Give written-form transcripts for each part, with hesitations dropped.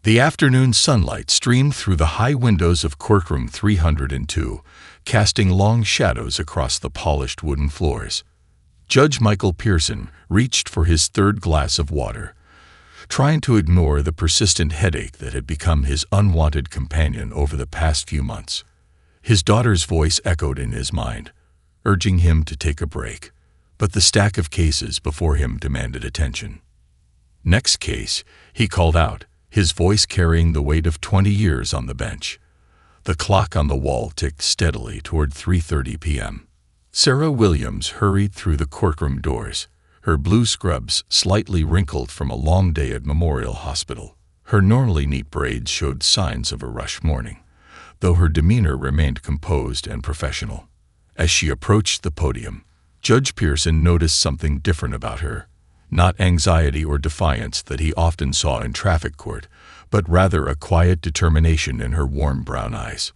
The afternoon sunlight streamed through the high windows of courtroom 302, casting long shadows across the polished wooden floors. Judge Michael Pearson reached for his third glass of water, trying to ignore the persistent headache that had become his unwanted companion over the past few months. His daughter's voice echoed in his mind, urging him to take a break, but the stack of cases before him demanded attention. "Next case," he called out, his voice carrying the weight of 20 years on the bench. The clock on the wall ticked steadily toward 3:30 p.m. Sarah Williams hurried through the courtroom doors, her blue scrubs slightly wrinkled from a long day at Memorial Hospital. Her normally neat braids showed signs of a rushed morning, though her demeanor remained composed and professional. As she approached the podium, Judge Pearson noticed something different about her. Not anxiety or defiance that he often saw in traffic court, but rather a quiet determination in her warm brown eyes.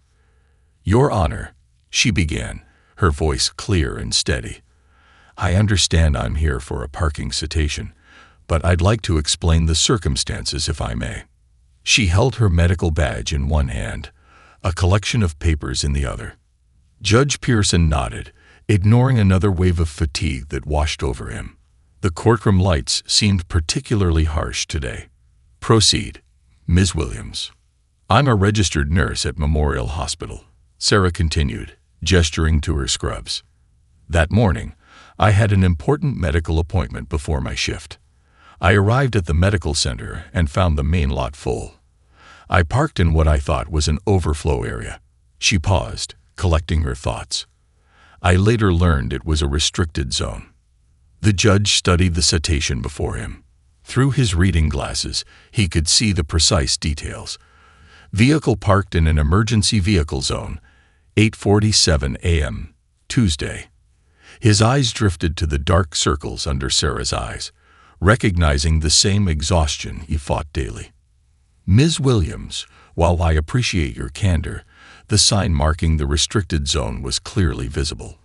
"Your Honor," she began, her voice clear and steady, "I understand I'm here for a parking citation, but I'd like to explain the circumstances if I may." She held her medical badge in one hand, a collection of papers in the other. Judge Pearson nodded, ignoring another wave of fatigue that washed over him. The courtroom lights seemed particularly harsh today. "Proceed, Ms. Williams." "I'm a registered nurse at Memorial Hospital," Sarah continued, gesturing to her scrubs. "That morning, I had an important medical appointment before my shift. I arrived at the medical center and found the main lot full. I parked in what I thought was an overflow area." She paused, collecting her thoughts. "I later learned it was a restricted zone." The judge studied the citation before him. Through his reading glasses, he could see the precise details. "Vehicle parked in an emergency vehicle zone, 8:47 a.m., Tuesday." His eyes drifted to the dark circles under Sarah's eyes, recognizing the same exhaustion he fought daily. "Ms. Williams, while I appreciate your candor, the sign marking the restricted zone was clearly visible.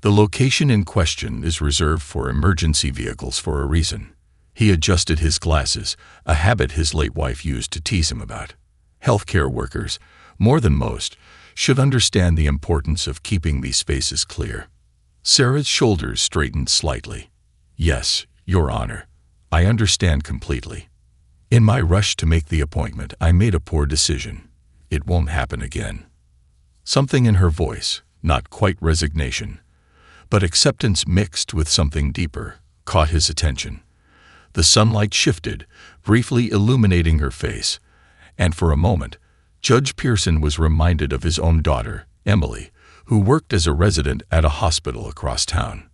The location in question is reserved for emergency vehicles for a reason." He adjusted his glasses, a habit his late wife used to tease him about. "Healthcare workers, more than most, should understand the importance of keeping these spaces clear." Sarah's shoulders straightened slightly. "Yes, Your Honor, I understand completely. In my rush to make the appointment, I made a poor decision. It won't happen again." Something in her voice, not quite resignation, but acceptance mixed with something deeper, caught his attention. The sunlight shifted, briefly illuminating her face, and for a moment, Judge Pearson was reminded of his own daughter, Emily, who worked as a resident at a hospital across town.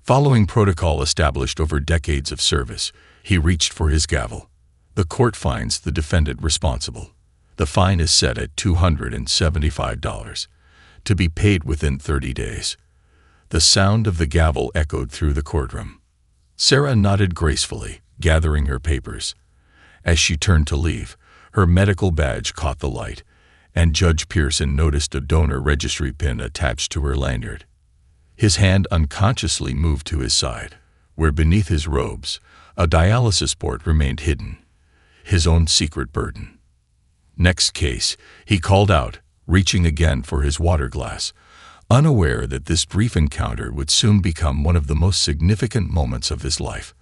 Following protocol established over decades of service, he reached for his gavel. The court finds the defendant responsible. The fine is set at $275, to be paid within 30 days. The sound of the gavel echoed through the courtroom. Sarah nodded gracefully, gathering her papers. As she turned to leave, her medical badge caught the light, and Judge Pearson noticed a donor registry pin attached to her lanyard. His hand unconsciously moved to his side, where beneath his robes, a dialysis port remained hidden, his own secret burden. "Next case," he called out, reaching again for his water glass, unaware that this brief encounter would soon become one of the most significant moments of his life.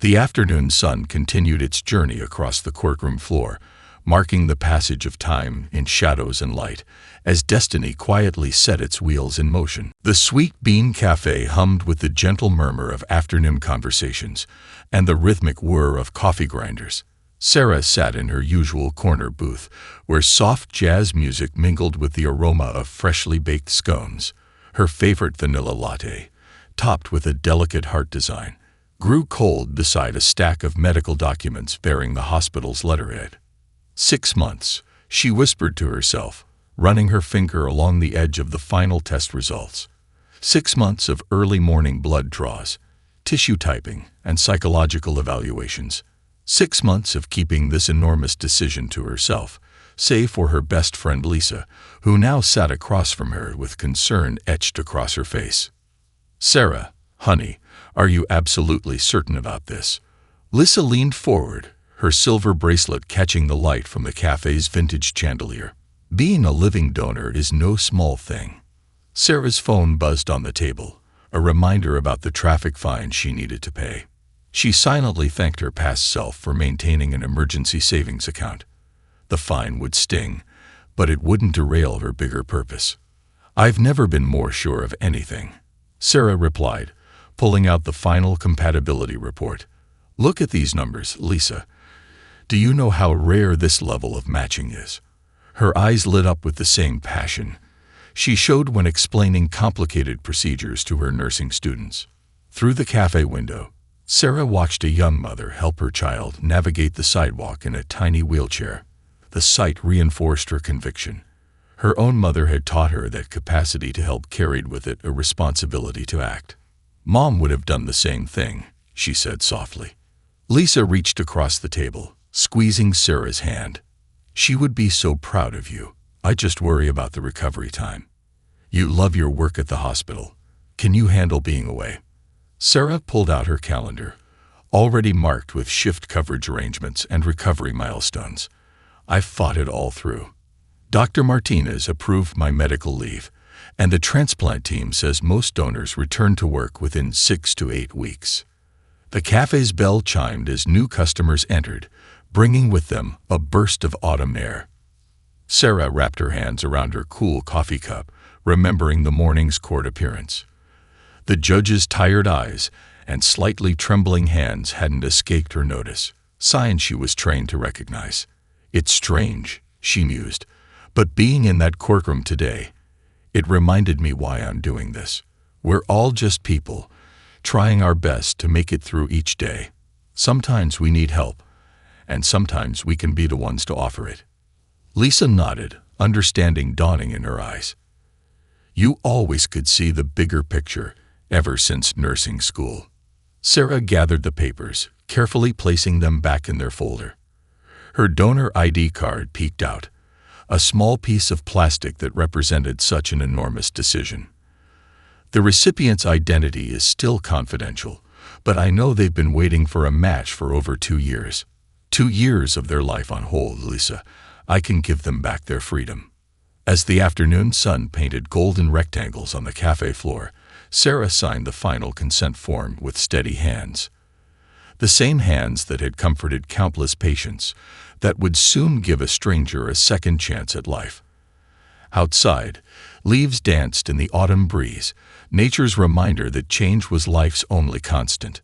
The afternoon sun continued its journey across the courtroom floor, marking the passage of time in shadows and light, as destiny quietly set its wheels in motion. The Sweet Bean Cafe hummed with the gentle murmur of afternoon conversations and the rhythmic whir of coffee grinders. Sarah sat in her usual corner booth, where soft jazz music mingled with the aroma of freshly baked scones. Her favorite vanilla latte, topped with a delicate heart design, grew cold beside a stack of medical documents bearing the hospital's letterhead. 6 months, she whispered to herself, running her finger along the edge of the final test results. 6 months of early morning blood draws, tissue typing, and psychological evaluations. 6 months of keeping this enormous decision to herself, save for her best friend Lisa, who now sat across from her with concern etched across her face. "Sarah, honey, are you absolutely certain about this?" Lisa leaned forward, her silver bracelet catching the light from the cafe's vintage chandelier. Being a living donor is no small thing. Sarah's phone buzzed on the table, a reminder about the traffic fine she needed to pay. She silently thanked her past self for maintaining an emergency savings account. The fine would sting, but it wouldn't derail her bigger purpose. "I've never been more sure of anything," Sarah replied, pulling out the final compatibility report. "Look at these numbers, Lisa. Do you know how rare this level of matching is?" Her eyes lit up with the same passion she showed when explaining complicated procedures to her nursing students. Through the cafe window, Sarah watched a young mother help her child navigate the sidewalk in a tiny wheelchair. The sight reinforced her conviction. Her own mother had taught her that capacity to help carried with it a responsibility to act. "Mom would have done the same thing," she said softly. Lisa reached across the table, squeezing Sarah's hand. "She would be so proud of you. I just worry about the recovery time. You love your work at the hospital. Can you handle being away?" Sarah pulled out her calendar, already marked with shift coverage arrangements and recovery milestones. "I've fought it all through. Dr. Martinez approved my medical leave, and the transplant team says most donors return to work within 6 to 8 weeks." The cafe's bell chimed as new customers entered, bringing with them a burst of autumn air. Sarah wrapped her hands around her cool coffee cup, remembering the morning's court appearance. The judge's tired eyes and slightly trembling hands hadn't escaped her notice, signs she was trained to recognize. "It's strange," she mused, "but being in that courtroom today, it reminded me why I'm doing this. We're all just people, trying our best to make it through each day. Sometimes we need help, and sometimes we can be the ones to offer it." Lisa nodded, understanding dawning in her eyes. "You always could see the bigger picture, ever since nursing school." Sarah gathered the papers, carefully placing them back in their folder. Her donor ID card peeked out, a small piece of plastic that represented such an enormous decision. "The recipient's identity is still confidential, but I know they've been waiting for a match for over 2 years. 2 years of their life on hold, Lisa. I can give them back their freedom." As the afternoon sun painted golden rectangles on the cafe floor, Sarah signed the final consent form with steady hands. The same hands that had comforted countless patients, that would soon give a stranger a second chance at life. Outside, leaves danced in the autumn breeze, nature's reminder that change was life's only constant.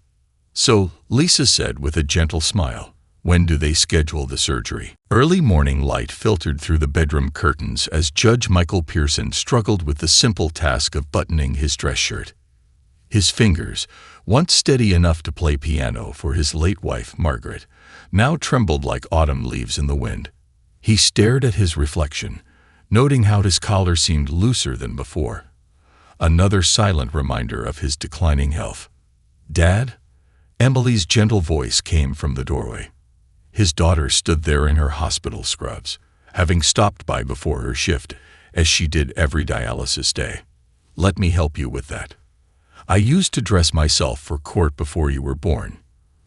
"So," Lisa said with a gentle smile, "when do they schedule the surgery?" Early morning light filtered through the bedroom curtains as Judge Michael Pearson struggled with the simple task of buttoning his dress shirt. His fingers, once steady enough to play piano for his late wife, Margaret, now trembled like autumn leaves in the wind. He stared at his reflection, noting how his collar seemed looser than before. Another silent reminder of his declining health. "Dad?" Emily's gentle voice came from the doorway. His daughter stood there in her hospital scrubs, having stopped by before her shift, as she did every dialysis day. "Let me help you with that. I used to dress myself for court before you were born."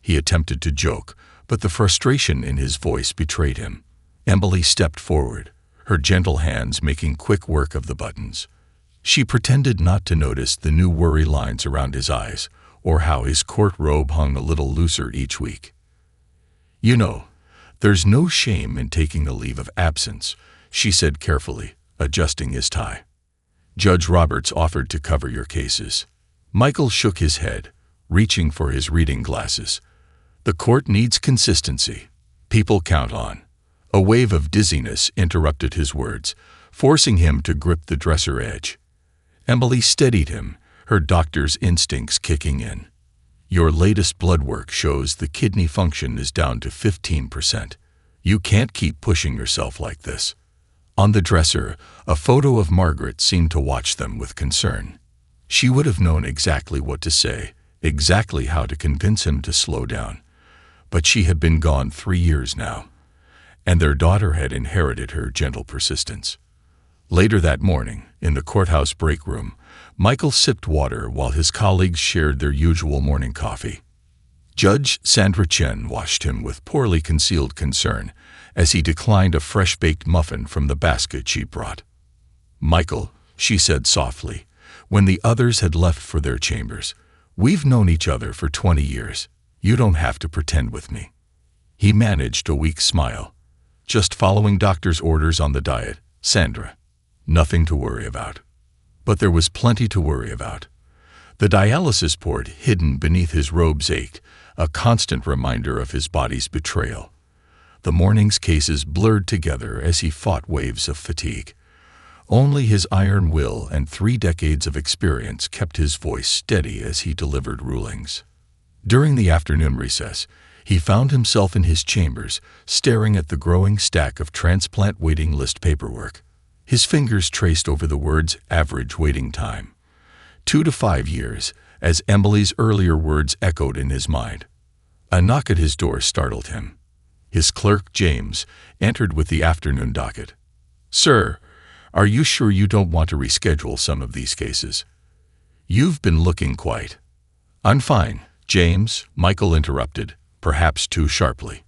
He attempted to joke, but the frustration in his voice betrayed him. Emily stepped forward, her gentle hands making quick work of the buttons. She pretended not to notice the new worry lines around his eyes, or how his court robe hung a little looser each week. "You know, there's no shame in taking a leave of absence," she said carefully, adjusting his tie. "Judge Roberts offered to cover your cases." Michael shook his head, reaching for his reading glasses. "The court needs consistency. People count on." A wave of dizziness interrupted his words, forcing him to grip the dresser edge. Emily steadied him, her doctor's instincts kicking in. "Your latest blood work shows the kidney function is down to 15%. You can't keep pushing yourself like this." On the dresser, a photo of Margaret seemed to watch them with concern. She would have known exactly what to say, exactly how to convince him to slow down. But she had been gone 3 years now, and their daughter had inherited her gentle persistence. Later that morning, in the courthouse break room, Michael sipped water while his colleagues shared their usual morning coffee. Judge Sandra Chen watched him with poorly concealed concern as he declined a fresh-baked muffin from the basket she brought. "Michael," she said softly, when the others had left for their chambers, "we've known each other for 20 years. You don't have to pretend with me." He managed a weak smile. "Just following doctor's orders on the diet, Sandra. Nothing to worry about." But there was plenty to worry about. The dialysis port hidden beneath his robes ached, a constant reminder of his body's betrayal. The morning's cases blurred together as he fought waves of fatigue. Only his iron will and 3 decades of experience kept his voice steady as he delivered rulings. During the afternoon recess, he found himself in his chambers, staring at the growing stack of transplant waiting list paperwork. His fingers traced over the words "average waiting time." 2 to 5 years, as Emily's earlier words echoed in his mind. A knock at his door startled him. His clerk, James, entered with the afternoon docket. "Sir, are you sure you don't want to reschedule some of these cases? You've been looking quite—" "I'm fine, James," Michael interrupted, perhaps too sharply.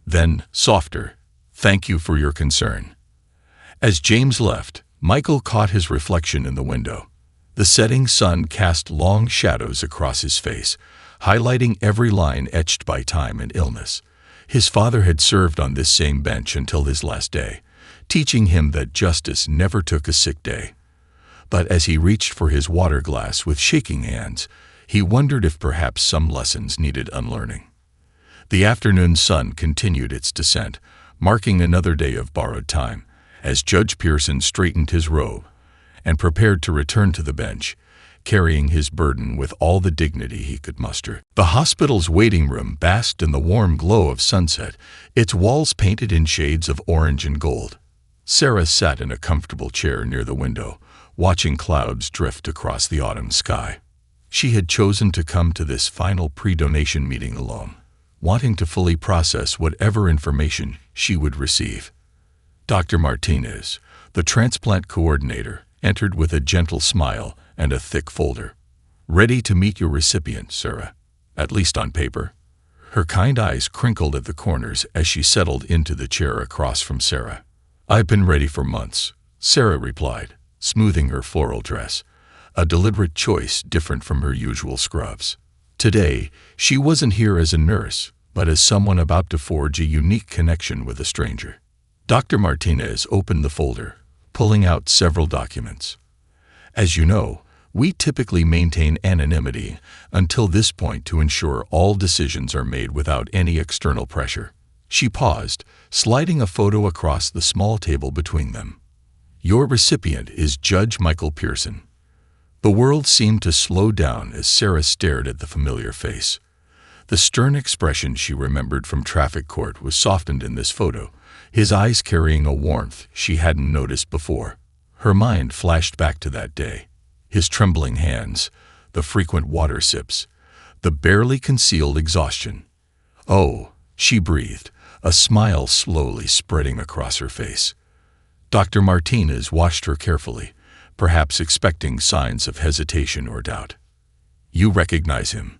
Then, softer, "Thank you for your concern." As James left, Michael caught his reflection in the window. The setting sun cast long shadows across his face, highlighting every line etched by time and illness. His father had served on this same bench until his last day, teaching him that justice never took a sick day. But as he reached for his water glass with shaking hands, he wondered if perhaps some lessons needed unlearning. The afternoon sun continued its descent, marking another day of borrowed time, as Judge Pearson straightened his robe and prepared to return to the bench, carrying his burden with all the dignity he could muster. The hospital's waiting room basked in the warm glow of sunset, its walls painted in shades of orange and gold. Sarah sat in a comfortable chair near the window, watching clouds drift across the autumn sky. She had chosen to come to this final pre-donation meeting alone, wanting to fully process whatever information she would receive. Dr. Martinez, the transplant coordinator, entered with a gentle smile and a thick folder. "Ready to meet your recipient, Sarah, at least on paper." Her kind eyes crinkled at the corners as she settled into the chair across from Sarah. "I've been ready for months," Sarah replied, smoothing her floral dress, a deliberate choice different from her usual scrubs. Today, she wasn't here as a nurse, but as someone about to forge a unique connection with a stranger. Dr. Martinez opened the folder, pulling out several documents. "As you know, we typically maintain anonymity until this point to ensure all decisions are made without any external pressure." She paused, sliding a photo across the small table between them. "Your recipient is Judge Michael Pearson." The world seemed to slow down as Sarah stared at the familiar face. The stern expression she remembered from traffic court was softened in this photo, his eyes carrying a warmth she hadn't noticed before. Her mind flashed back to that day. His trembling hands, the frequent water sips, the barely concealed exhaustion. "Oh," she breathed, a smile slowly spreading across her face. Dr. Martinez watched her carefully, perhaps expecting signs of hesitation or doubt. "You recognize him?"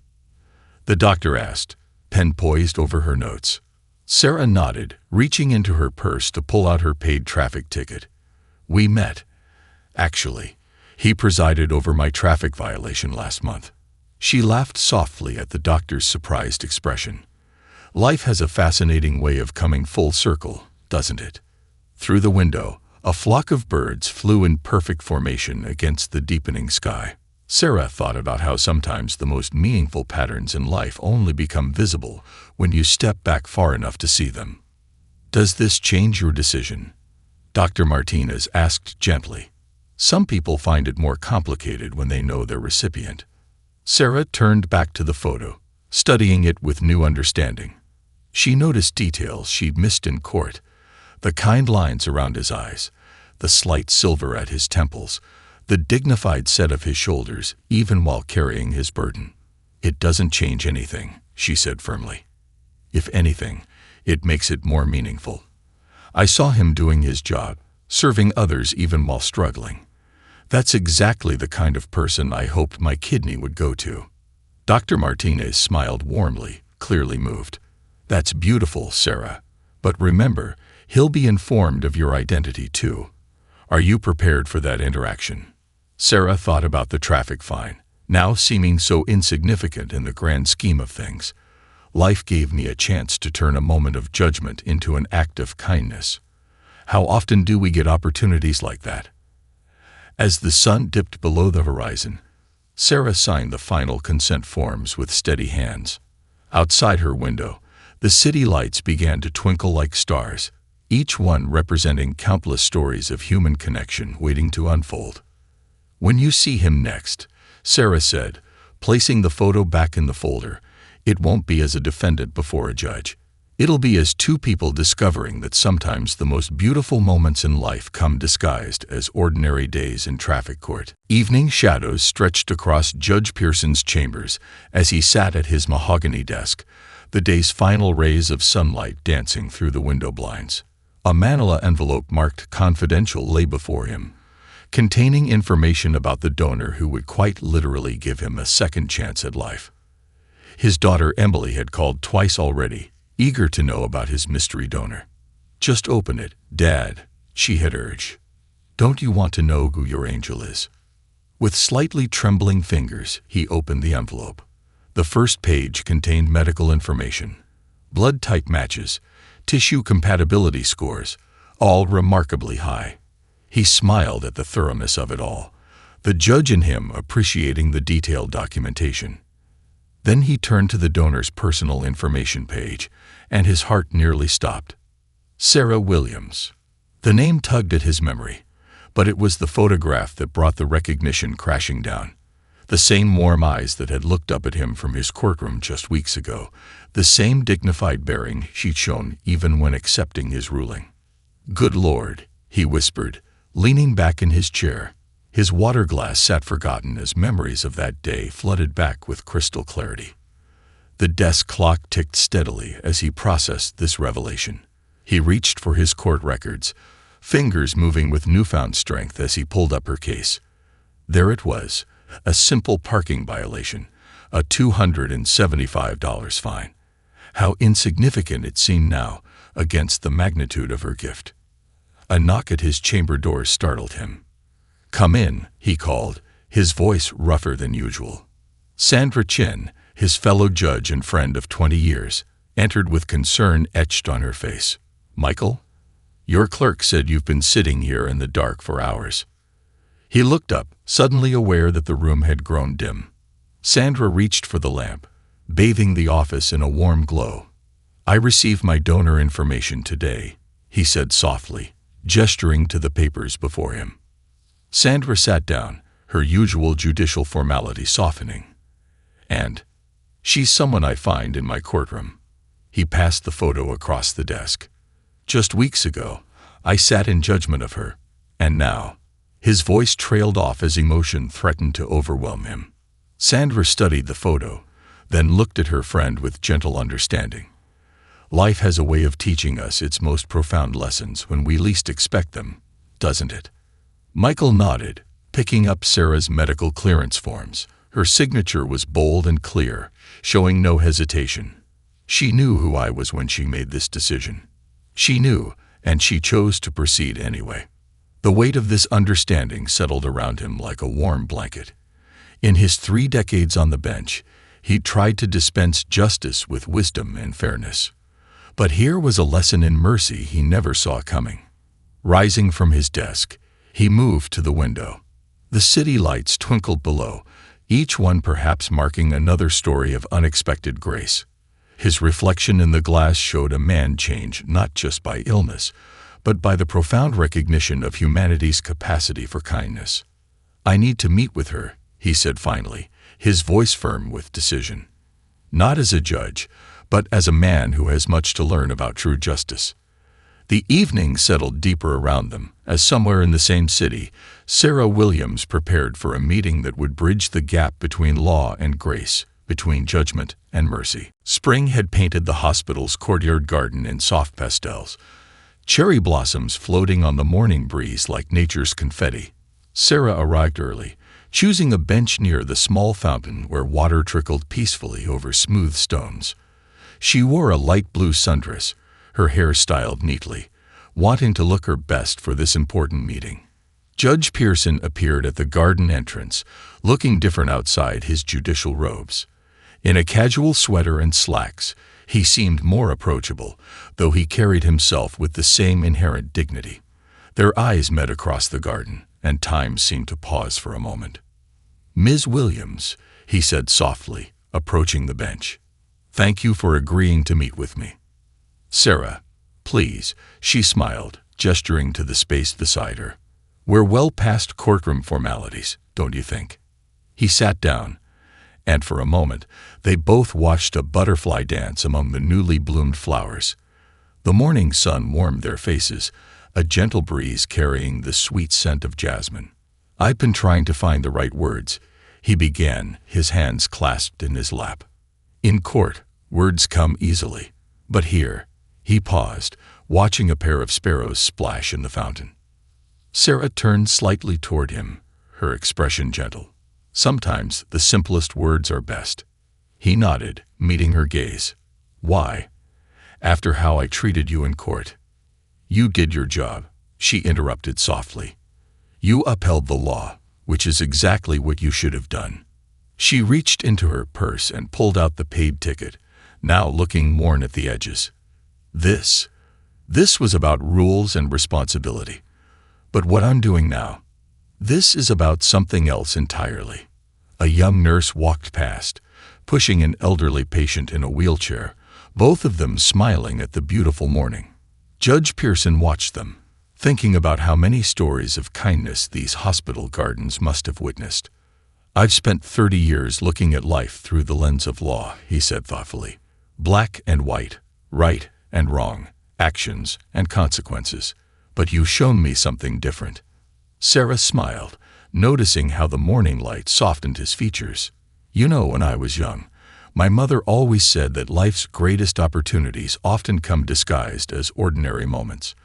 the doctor asked, pen poised over her notes. Sarah nodded, reaching into her purse to pull out her paid traffic ticket. "We met. Actually, he presided over my traffic violation last month." She laughed softly at the doctor's surprised expression. Life has a fascinating way of coming full circle, doesn't it? Through the window, a flock of birds flew in perfect formation against the deepening sky. Sarah thought about how sometimes the most meaningful patterns in life only become visible when you step back far enough to see them. "Does this change your decision?" Dr. Martinez asked gently. "Some people find it more complicated when they know their recipient." Sarah turned back to the photo, studying it with new understanding. She noticed details she'd missed in court, the kind lines around his eyes, the slight silver at his temples, the dignified set of his shoulders even while carrying his burden. "It doesn't change anything," she said firmly. "If anything, it makes it more meaningful. I saw him doing his job, serving others even while struggling. That's exactly the kind of person I hoped my kidney would go to." Dr. Martinez smiled warmly, clearly moved. "That's beautiful, Sarah. But remember, he'll be informed of your identity too. Are you prepared for that interaction?" Sarah thought about the traffic fine, now seeming so insignificant in the grand scheme of things. Life gave me a chance to turn a moment of judgment into an act of kindness. How often do we get opportunities like that? As the sun dipped below the horizon, Sarah signed the final consent forms with steady hands. Outside her window, the city lights began to twinkle like stars, each one representing countless stories of human connection waiting to unfold. "When you see him next," Sarah said, placing the photo back in the folder, "it won't be as a defendant before a judge. It'll be as two people discovering that sometimes the most beautiful moments in life come disguised as ordinary days in traffic court." Evening shadows stretched across Judge Pearson's chambers as he sat at his mahogany desk, the day's final rays of sunlight dancing through the window blinds. A manila envelope marked "Confidential" lay before him, containing information about the donor who would quite literally give him a second chance at life. His daughter Emily had called twice already, eager to know about his mystery donor. "Just open it, Dad," she had urged. "Don't you want to know who your angel is?" With slightly trembling fingers, he opened the envelope. The first page contained medical information, blood type matches, tissue compatibility scores, all remarkably high. He smiled at the thoroughness of it all, the judge in him appreciating the detailed documentation. Then he turned to the donor's personal information page, and his heart nearly stopped. Sarah Williams. The name tugged at his memory, but it was the photograph that brought the recognition crashing down. The same warm eyes that had looked up at him from his courtroom just weeks ago, the same dignified bearing she'd shown even when accepting his ruling. "Good Lord," he whispered, leaning back in his chair. His water glass sat forgotten as memories of that day flooded back with crystal clarity. The desk clock ticked steadily as he processed this revelation. He reached for his court records, fingers moving with newfound strength as he pulled up her case. There it was, a simple parking violation, a $275 fine. How insignificant it seemed now against the magnitude of her gift. A knock at his chamber door startled him. "Come in," he called, his voice rougher than usual. Sandra Chin, his fellow judge and friend of 20 years, entered with concern etched on her face. "Michael? Your clerk said you've been sitting here in the dark for hours." He looked up, suddenly aware that the room had grown dim. Sandra reached for the lamp, bathing the office in a warm glow. "I received my donor information today," he said softly, gesturing to the papers before him. Sandra sat down, her usual judicial formality softening. "And she's someone I find in my courtroom." He passed the photo across the desk. "Just weeks ago, I sat in judgment of her, and now—" His voice trailed off as emotion threatened to overwhelm him. Sandra studied the photo, then looked at her friend with gentle understanding. Life has a way of teaching us its most profound lessons when we least expect them, doesn't it? Michael nodded, picking up Sarah's medical clearance forms. Her signature was bold and clear, showing no hesitation. She knew who I was when she made this decision. She knew, and she chose to proceed anyway. The weight of this understanding settled around him like a warm blanket. In his 3 decades on the bench, he'd tried to dispense justice with wisdom and fairness. But here was a lesson in mercy he never saw coming. Rising from his desk, he moved to the window. The city lights twinkled below, each one perhaps marking another story of unexpected grace. His reflection in the glass showed a man changed not just by illness, but by the profound recognition of humanity's capacity for kindness. "I need to meet with her," he said finally, his voice firm with decision. Not as a judge, but as a man who has much to learn about true justice. The evening settled deeper around them, as somewhere in the same city, Sarah Williams prepared for a meeting that would bridge the gap between law and grace, between judgment and mercy. Spring had painted the hospital's courtyard garden in soft pastels, cherry blossoms floating on the morning breeze like nature's confetti. Sarah arrived early, choosing a bench near the small fountain where water trickled peacefully over smooth stones. She wore a light blue sundress, her hair styled neatly, wanting to look her best for this important meeting. Judge Pearson appeared at the garden entrance, looking different outside his judicial robes. In a casual sweater and slacks, he seemed more approachable, though he carried himself with the same inherent dignity. Their eyes met across the garden, and time seemed to pause for a moment. "Ms. Williams," he said softly, approaching the bench. "Thank you for agreeing to meet with me." "Sarah, please," she smiled, gesturing to the space beside her. "We're well past courtroom formalities, don't you think?" He sat down, and for a moment they both watched a butterfly dance among the newly bloomed flowers. The morning sun warmed their faces, a gentle breeze carrying the sweet scent of jasmine. "I've been trying to find the right words," he began, his hands clasped in his lap. "In court, words come easily. But here," he paused, watching a pair of sparrows splash in the fountain. Sarah turned slightly toward him, her expression gentle. "Sometimes the simplest words are best." He nodded, meeting her gaze. "Why? After how I treated you in court." "You did your job," she interrupted softly. "You upheld the law, which is exactly what you should have done." She reached into her purse and pulled out the paid ticket, now looking worn at the edges. This was about rules and responsibility. But what I'm doing now, this is about something else entirely. A young nurse walked past, pushing an elderly patient in a wheelchair, both of them smiling at the beautiful morning. Judge Pearson watched them, thinking about how many stories of kindness these hospital gardens must have witnessed. "I've spent 30 years looking at life through the lens of law," he said thoughtfully. "Black and white, right and wrong, actions and consequences. But you've shown me something different." Sarah smiled, noticing how the morning light softened his features. "You know, when I was young, my mother always said that life's greatest opportunities often come disguised as ordinary moments.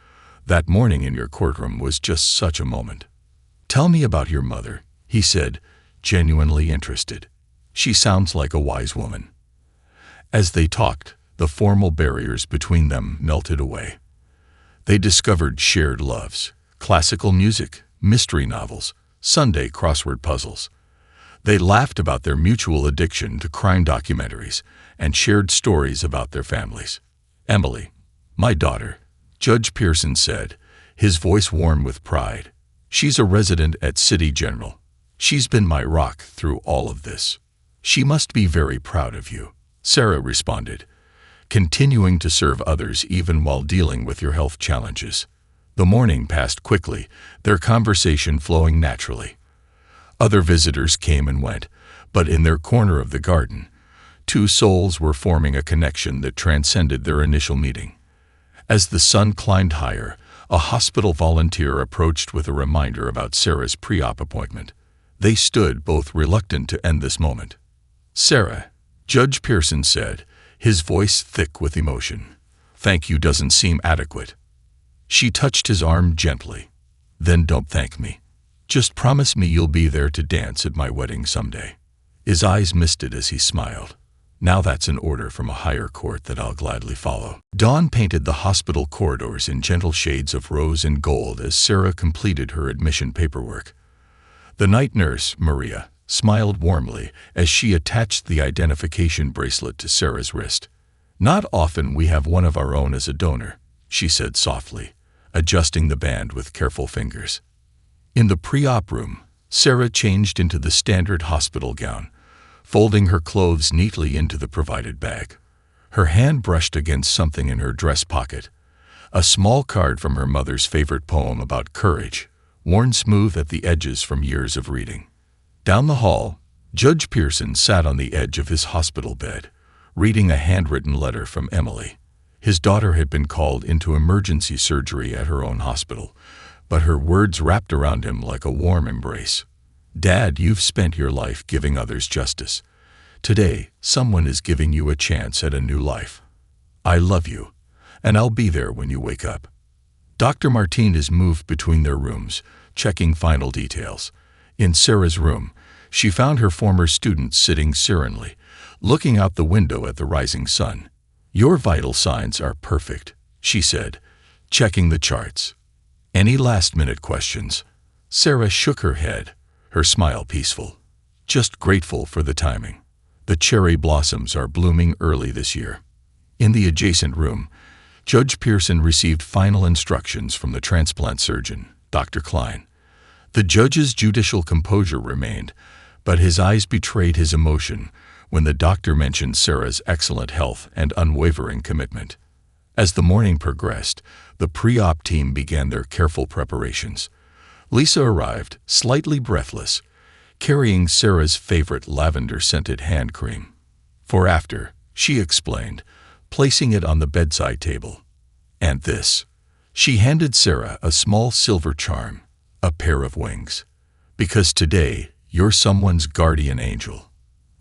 That morning in your courtroom was just such a moment." "Tell me about your mother," he said, genuinely interested. "She sounds like a wise woman." As they talked, the formal barriers between them melted away. They discovered shared loves: classical music, mystery novels, Sunday crossword puzzles. They laughed about their mutual addiction to crime documentaries and shared stories about their families. "Emily, my daughter," Judge Pearson said, his voice warm with pride. "She's a resident at City General. She's been my rock through all of this." "She must be very proud of you," Sarah responded, "continuing to serve others even while dealing with your health challenges." The morning passed quickly, their conversation flowing naturally. Other visitors came and went, but in their corner of the garden, two souls were forming a connection that transcended their initial meeting. As the sun climbed higher, a hospital volunteer approached with a reminder about Sarah's pre-op appointment. They stood both reluctant to end this moment. "Sarah," Judge Pearson said, his voice thick with emotion, "thank you doesn't seem adequate." She touched his arm gently. "Then don't thank me. Just promise me you'll be there to dance at my wedding someday." His eyes misted as he smiled. "Now that's an order from a higher court that I'll gladly follow." Dawn painted the hospital corridors in gentle shades of rose and gold as Sarah completed her admission paperwork. The night nurse, Maria, smiled warmly as she attached the identification bracelet to Sarah's wrist. "Not often we have one of our own as a donor," she said softly, adjusting the band with careful fingers. In the pre-op room, Sarah changed into the standard hospital gown, folding her clothes neatly into the provided bag. Her hand brushed against something in her dress pocket, a small card from her mother's favorite poem about courage, worn smooth at the edges from years of reading. Down the hall, Judge Pearson sat on the edge of his hospital bed, reading a handwritten letter from Emily. His daughter had been called into emergency surgery at her own hospital, but her words wrapped around him like a warm embrace. "Dad, you've spent your life giving others justice. Today, someone is giving you a chance at a new life. I love you, and I'll be there when you wake up." Dr. Martinez moved between their rooms, checking final details. In Sarah's room, she found her former students sitting serenely, looking out the window at the rising sun. "Your vital signs are perfect," she said, checking the charts. "Any last-minute questions?" Sarah shook her head, her smile peaceful. "Just grateful for the timing. The cherry blossoms are blooming early this year." In the adjacent room, Judge Pearson received final instructions from the transplant surgeon, Dr. Klein. The judge's judicial composure remained, but his eyes betrayed his emotion when the doctor mentioned Sarah's excellent health and unwavering commitment. As the morning progressed, the pre-op team began their careful preparations. Lisa arrived, slightly breathless, carrying Sarah's favorite lavender-scented hand cream. "For after," she explained, placing it on the bedside table. "And this." She handed Sarah a small silver charm, a pair of wings. "Because today, you're someone's guardian angel."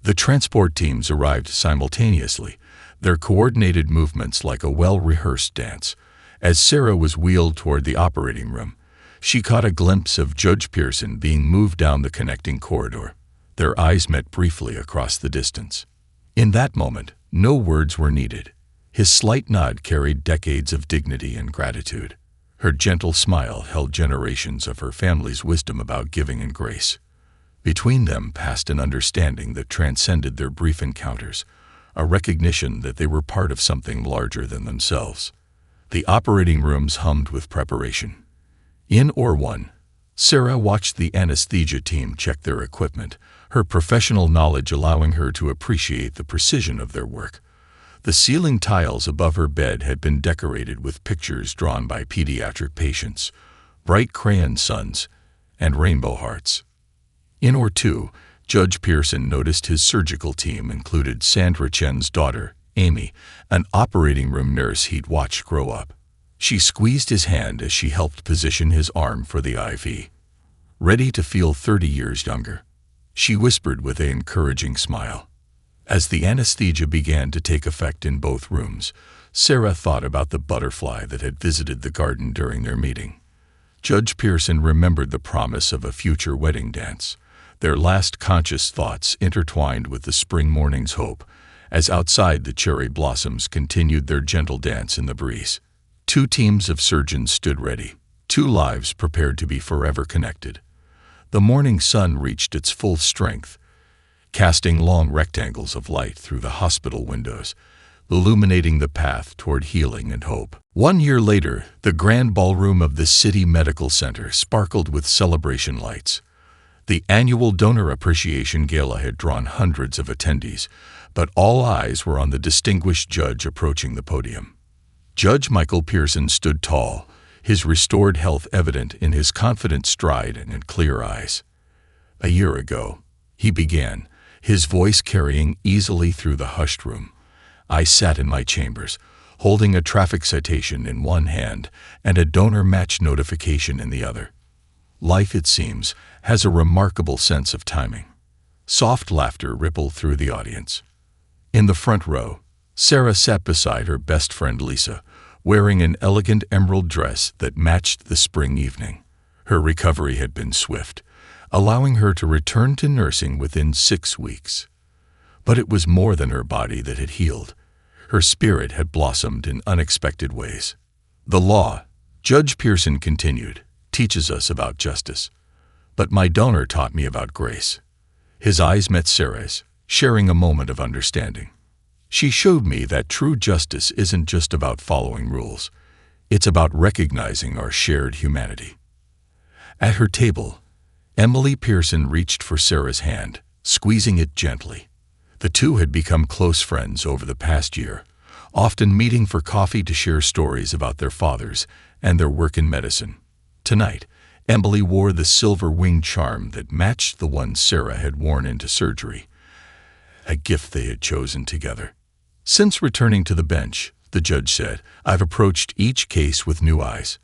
The transport teams arrived simultaneously, their coordinated movements like a well-rehearsed dance. As Sarah was wheeled toward the operating room, she caught a glimpse of Judge Pearson being moved down the connecting corridor. Their eyes met briefly across the distance. In that moment, no words were needed. His slight nod carried decades of dignity and gratitude. Her gentle smile held generations of her family's wisdom about giving and grace. Between them passed an understanding that transcended their brief encounters, a recognition that they were part of something larger than themselves. The operating rooms hummed with preparation. In OR1, Sarah watched the anesthesia team check their equipment, her professional knowledge allowing her to appreciate the precision of their work. The ceiling tiles above her bed had been decorated with pictures drawn by pediatric patients, bright crayon suns, and rainbow hearts. In OR2, Judge Pearson noticed his surgical team included Sandra Chen's daughter, Amy, an operating room nurse he'd watched grow up. She squeezed his hand as she helped position his arm for the IV. "Ready to feel 30 years younger," she whispered with an encouraging smile. As the anesthesia began to take effect in both rooms, Sarah thought about the butterfly that had visited the garden during their meeting. Judge Pearson remembered the promise of a future wedding dance, their last conscious thoughts intertwined with the spring morning's hope, as outside the cherry blossoms continued their gentle dance in the breeze. Two teams of surgeons stood ready, two lives prepared to be forever connected. The morning sun reached its full strength, casting long rectangles of light through the hospital windows, illuminating the path toward healing and hope. 1 year later, the grand ballroom of the City Medical Center sparkled with celebration lights. The annual Donor Appreciation Gala had drawn hundreds of attendees, but all eyes were on the distinguished judge approaching the podium. Judge Michael Pearson stood tall, his restored health evident in his confident stride and clear eyes. "A year ago," he began, his voice carrying easily through the hushed room, "I sat in my chambers, holding a traffic citation in one hand and a donor match notification in the other. Life, it seems, has a remarkable sense of timing." Soft laughter rippled through the audience. In the front row, Sarah sat beside her best friend Lisa, wearing an elegant emerald dress that matched the spring evening. Her recovery had been swift, allowing her to return to nursing within 6 weeks. But it was more than her body that had healed. Her spirit had blossomed in unexpected ways. "The law," Judge Pearson continued, "teaches us about justice. But my donor taught me about grace." His eyes met Sarah's, sharing a moment of understanding. "She showed me that true justice isn't just about following rules. It's about recognizing our shared humanity." At her table, Emily Pearson reached for Sarah's hand, squeezing it gently. The two had become close friends over the past year, often meeting for coffee to share stories about their fathers and their work in medicine. Tonight, Emily wore the silver wing charm that matched the one Sarah had worn into surgery, a gift they had chosen together. "Since returning to the bench," the judge said, "I've approached each case with new eyes.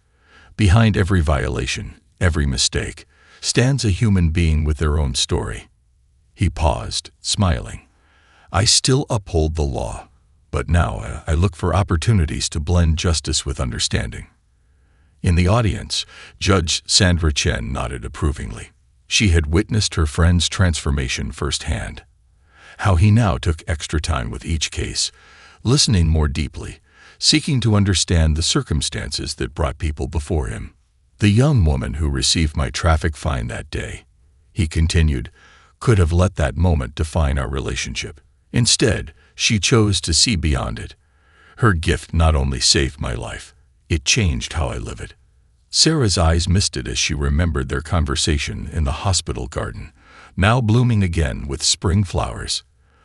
Behind every violation, every mistake, stands a human being with their own story." He paused, smiling. "I still uphold the law, but now I look for opportunities to blend justice with understanding." In the audience, Judge Sandra Chen nodded approvingly. She had witnessed her friend's transformation firsthand. How he now took extra time with each case, listening more deeply, seeking to understand the circumstances that brought people before him. The young woman who received my traffic fine that day, he continued, could have let that moment define our relationship. Instead, she chose to see beyond it. Her gift not only saved my life, it changed how I live it. Sarah's eyes misted as she remembered their conversation in the hospital garden, now blooming again with spring flowers.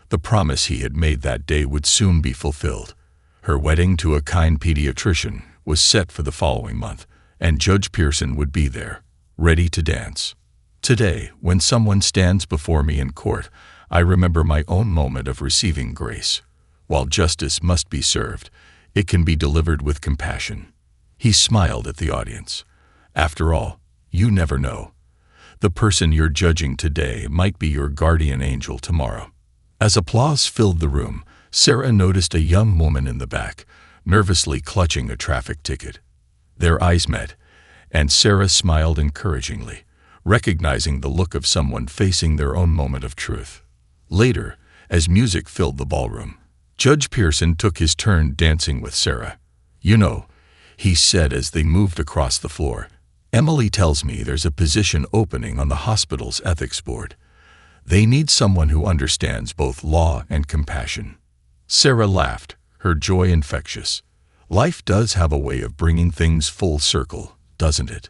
The promise he had made that day would soon be fulfilled. Her wedding to a kind pediatrician was set for the following month, and Judge Pearson would be there, ready to dance. Today, when someone stands before me in court, I remember my own moment of receiving grace. While justice must be served, it can be delivered with compassion. He smiled at the audience. After all, you never know. The person you're judging today might be your guardian angel tomorrow. As applause filled the room, Sarah noticed a young woman in the back, nervously clutching a traffic ticket. Their eyes met, and Sarah smiled encouragingly, recognizing the look of someone facing their own moment of truth. Later, as music filled the ballroom, Judge Pearson took his turn dancing with Sarah. "You know," he said as they moved across the floor, "Emily tells me there's a position opening on the hospital's ethics board. They need someone who understands both law and compassion." Sarah laughed, her joy infectious. Life does have a way of bringing things full circle, doesn't it?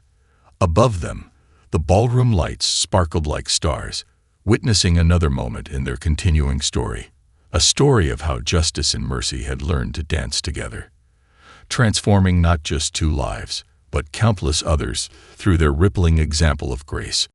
Above them, the ballroom lights sparkled like stars, witnessing another moment in their continuing story. A story of how justice and mercy had learned to dance together, transforming not just two lives, but countless others through their rippling example of grace.